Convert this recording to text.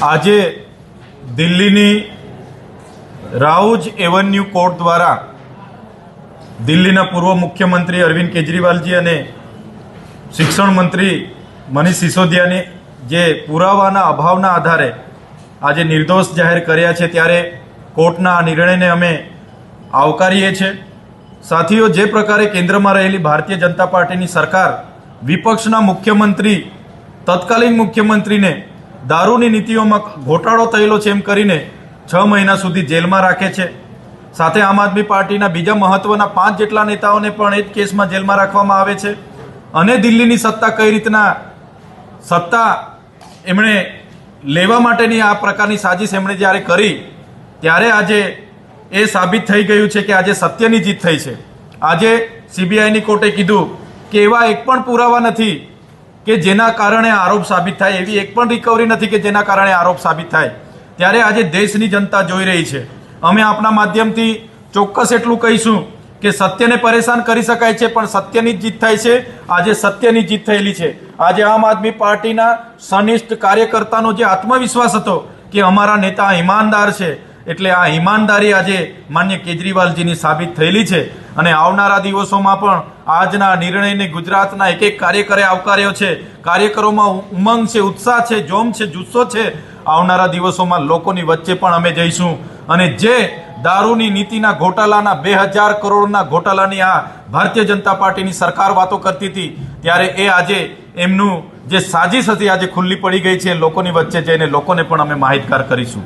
આજે દિલ્હીની રાઉજ avenue court દ્વારા દિલ્હીના પૂર્વ મુખ્યમંત્રી અરવિંદ કેજરીવાલજી અને શિક્ષણ મંત્રી મનીષ સિસોદિયાને જે પુરાવાના અભાવના આધારે આજે નિર્દોષ જાહેર કર્યા છે, ત્યારે કોર્ટના આ નિર્ણયને અમે આવકારીએ છીએ। સાથીઓ, જે પ્રકારે કેન્દ્રમાં રહેલી ભારતીય જનતા પાર્ટીની સરકાર વિપક્ષના મુખ્યમંત્રી, તત્કાલીન મુખ્યમંત્રીને દારૂની નીતિઓમાં ઘોટાળો થયેલો છે એમ કરીને 6 મહિના સુધી જેલમાં રાખે છે, સાથે આમ આદમી પાર્ટીના બીજા મહત્વના 5 જેટલા નેતાઓને પણ એ જ કેસમાં જેલમાં રાખવામાં આવે છે। અને દિલ્હીની સત્તા કઈ રીતના સત્તા એમણે લેવા માટેની આ પ્રકારની સાજિશ એમણે જ્યારે કરી, ત્યારે આજે એ સાબિત થઈ ગયું છે કે આજે સત્યની જીત થઈ છે। આજે સીબીઆઈની કોર્ટે કીધું કે એવા એક પણ પુરાવા નથી કે જેના કારણે આરોપ સાબિત થાય, એવી એક પણ રિકવરી નથી કે જેના કારણે આરોપ સાબિત થાય। ત્યારે આજે દેશની જનતા જોઈ રહી છે। અમે આપના માધ્યમથી ચોક્કસ એટલું કહીશું કે સત્યને પરેશાન કરી શકાય છે, પણ સત્યની જ જીત થાય છે। આજે સત્યની જીત થયેલી છે। આજે આમ આદમી પાર્ટીના સનિષ્ઠ કાર્યકર્તાનો જે આત્મવિશ્વાસ હતો કે અમારા નેતા ઈમાનદાર છે, એટલે આ ઈમાનદારી આજે માન્ય કેજરીવાલજીની સાબિત થયેલી છે। અને આવનારા દિવસોમાં પણ આજના નિર્ણયને ગુજરાતના એક એક કાર્યકરે આવકાર્યો છે। કાર્યકરોમાં ઉમંગ છે, ઉત્સાહ છે, જોમ છે, જુસ્સો છે। આવનારા દિવસોમાં લોકોની વચ્ચે પણ અમે જઈશું અને જે દારૂની નીતિના ઘોટાલાના 2000 કરોડના ઘોટાલાની આ ભારતીય જનતા પાર્ટીની સરકાર વાતો કરતી હતી, ત્યારે એ આજે એમનું જે સાજિશ હતી આજે ખુલ્લી પડી ગઈ છે। લોકોની વચ્ચે જઈને લોકોને પણ અમે માહિતગાર કરીશું।